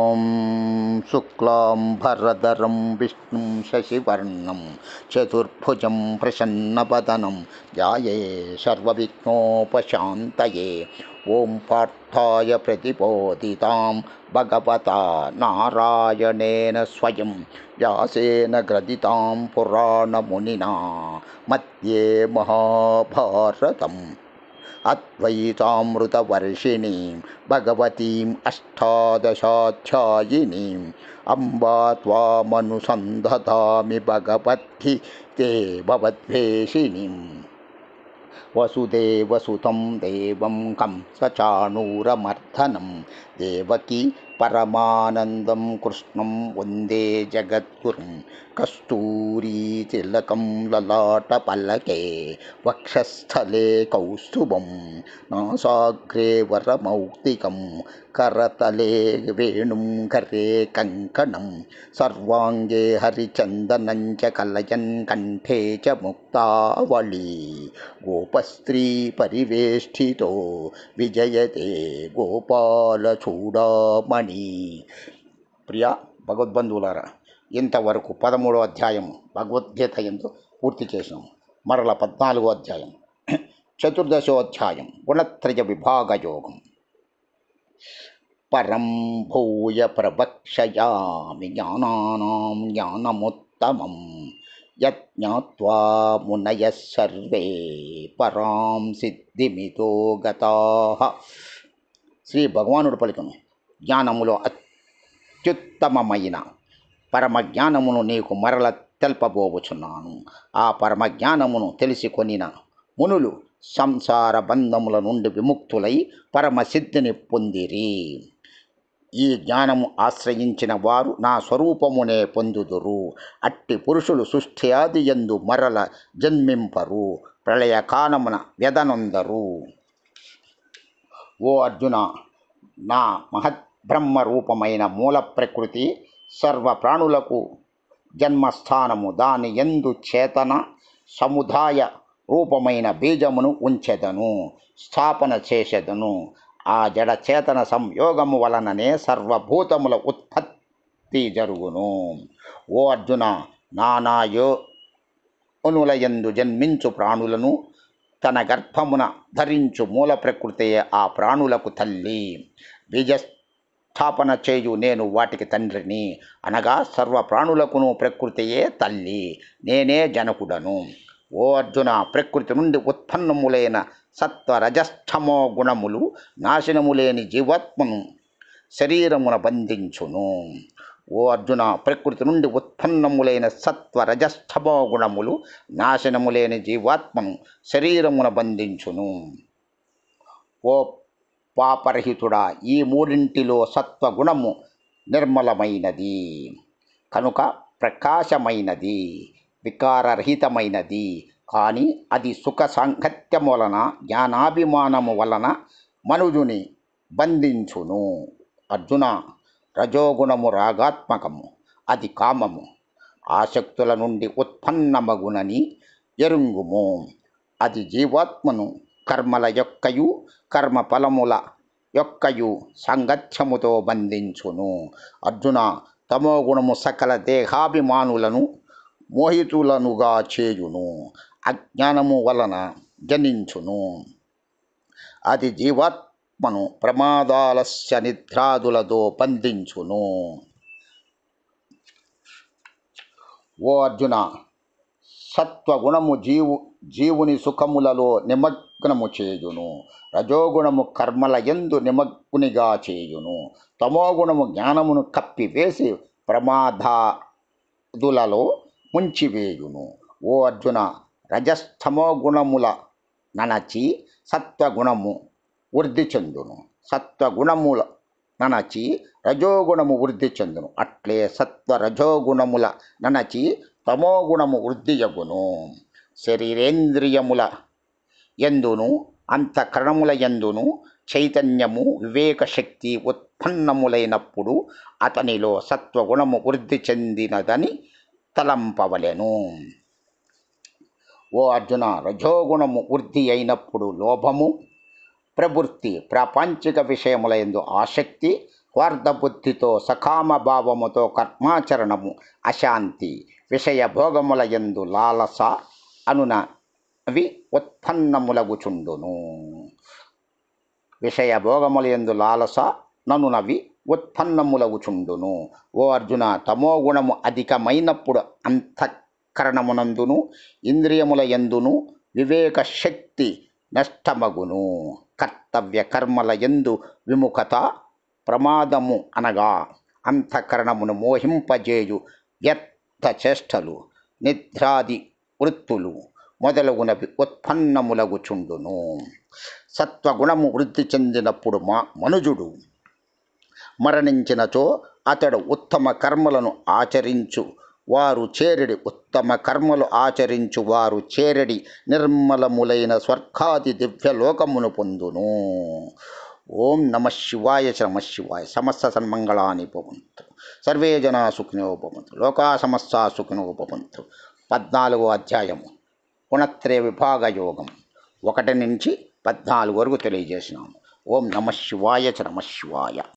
ఓం శుక్లాం భరధరం విష్ణుం శశివర్ణం చతుర్భుజం ప్రసన్నవదనం ధ్యాయే సర్వవిఘ్నోపశాంతయే. ఓం పార్థాయ ప్రతిబోధితాం భగవతా నారాయణేన స్వయం వ్యాసేన గ్రథితాం పురాణమునినా మధ్యే మహాభారతం. అద్వైతామృతవర్షిణీం భగవతీం అష్టాదశాధ్యాయినీం అంబా త్వామనుసంధామి భగవద్గీతే భవద్వేషిణీం. వసుదేవసుతం దేవం కంసచాణూరమర్దనం దేవకీ పరమానందం కృష్ణం వందే జగద్గురుం. కస్తూరీతిలకం లలాటపల్లకే వక్షస్థలే కౌస్తుభం నాసాగ్రే వరమౌక్తికం కరతలే వేణుం కరే కంకణం సర్వాంగే హరిచందనం చ కలయన్ కంఠే చ ముక్తావళి. గోపస్త్రీ పరివేష్టితో విజయతే గోపాలచూడామణి. ప్రియ భగవద్బంధువులారా, ఇంతవరకు 13వ అధ్యాయం భగవద్గీత ఎందు పూర్తి చేసినాం. మరల 14వ అధ్యాయం, చతుర్దశో అధ్యాయం గుణత్రయ విభాగ యోగం. పరం భూయ ప్రవక్ష్యామి జ్ఞానానాం జ్ఞానముత్తమం యజ్ఞాత్వా మునయః సర్వే పరాం సిద్ధిమితో గతాః. శ్రీ భగవానుడు పలికను, జ్ఞానములో అత్యుత్తమమైన పరమజ్ఞానమును నీకు మరల తెల్పబోచున్నాను. ఆ పరమజ్ఞానమును తెలిసికొనిన మునులు సంసార బంధముల నుండి విముక్తులై పరమసిద్ధిని పొందిరి. ఈ జ్ఞానము ఆశ్రయించిన వారు నా స్వరూపమునే పొందుదురు. అట్టి పురుషులు సృష్టి యందు మరల జన్మింపరు, ప్రళయకాలమున వ్యధనొందరు. ఓ అర్జున, నా మహద్బ్రహ్మ రూపమైన మూల ప్రకృతి సర్వ ప్రాణులకు జన్మస్థానము. దాని యందు చేతన సముదాయ రూపమైన బీజమును ఉంచెదను, స్థాపన చేసెదను. ఆ జడ చేతన సంయోగము వలననే సర్వభూతముల ఉత్పత్తి జరుగును. ఓ అర్జున, నానా యోనులయందు జన్మించు ప్రాణులను తన గర్భమున ధరించు మూల ప్రకృతియే ఆ ప్రాణులకు తల్లి. బీజస్థాపన చేయు నేను వాటికి తండ్రిని. అనగా సర్వ ప్రాణులకును ప్రకృతియే తల్లి, నేనే జనకుడను. ఓ అర్జున, ప్రకృతి నుండి ఉత్పన్నములైన సత్వ రజస్థమో గుణములు నాశనము లేని జీవాత్మను శరీరమున బంధించును. ఓ అర్జున, ప్రకృతి నుండి ఉత్పన్నములైన సత్వ రజస్థమో గుణములు నాశనము లేని జీవాత్మను శరీరమున బంధించును. ఓ పాపరహితుడా, ఈ మూడింటిలో సత్వగుణము నిర్మలమైనది కనుక ప్రకాశమైనది, వికారరహితమైనది. కానీ అది సుఖ సాంగత్యము వలన, జ్ఞానాభిమానము వలన మనుజుని బంధించును. అర్జున, రజోగుణము రాగాత్మకము, అది కామము, ఆసక్తుల నుండి ఉత్పన్నమగునని ఎరుంగుము. అది జీవాత్మను కర్మల యొక్కయు కర్మఫలముల యొక్కయు సాంగత్యముతో బంధించును. అర్జున, తమోగుణము సకల దేహాభిమానులను మోహితులనుగా చేయును, అజ్ఞానము వలన జనించును. అది జీవాత్మను ప్రమాదాలస్య నిద్రాదులతో బంధించును. ఓ అర్జున, సత్వగుణము జీవుని సుఖములలో నిమగ్నము చేయును. రజోగుణము కర్మల యందు నిమగ్నునిగా చేయును. తమోగుణము జ్ఞానమును కప్పివేసి ప్రమాదాదులలో ముంచివేయును. ఓ అర్జున, రజస్తమో గుణముల ననచి సత్వగుణము వృద్ధి చెందును. సత్వగుణముల ననచి రజోగుణము వృద్ధి చెందును. అట్లే సత్వ రజోగుణముల ననచి తమోగుణము వృద్ధియగును. శరీరేంద్రియముల యందును అంతఃకరణముల యందును చైతన్యము వివేక శక్తి ఉత్పన్నములైనప్పుడు అతనిలో సత్వగుణము వృద్ధి చెందినదని తలంపవలెను. ఓ అర్జున, రజోగుణము వృద్ధి అయినప్పుడు లోభము, ప్రవృత్తి, ప్రాపంచిక విషయముల యందు ఆసక్తి, స్వార్థబుద్ధితో సకామ భావముతో కర్మాచరణము అశాంతి విషయ భోగముల యందు లాలస అనునవి ఉత్పన్నములగుచుండును. విషయ భోగముల యందు లాలస ననునవి ఉత్పన్నములగుచుండును. ఓ అర్జున, తమోగుణము అధికమైనప్పుడు అంతఃకరణమునందును ఇంద్రియముల యందును వివేక శక్తి నష్టమగును. కర్తవ్య కర్మల యందు విముఖత ప్రమాదము అనగా అంతఃకరణమును మోహింపజేయు వ్యర్థ చేష్టలు, నిద్రాది వృత్తులు మొదలగునవి ఉత్పన్నములగుచుండును. సత్వగుణము వృద్ధి చెందినప్పుడు మనుజుడు మరణించినచో అతడు ఉత్తమ కర్మలను ఆచరించు వారు చేరడి నిర్మలములైన స్వర్గాది దివ్యలోకమును పొందును. ఓం నమ శివాయ. నమ శివాయ. సమస్త సన్మంగళాని భవంతు. సర్వే జనా సుఖినో భవంతు. లోకా సమస్తా సుఖినో భవంతు. 14వ అధ్యాయము గుణత్రయ విభాగ యోగం 1 నుంచి 14 వరకు తెలియజేసినాము. ఓం నమ శివాయ. నమ శివాయ.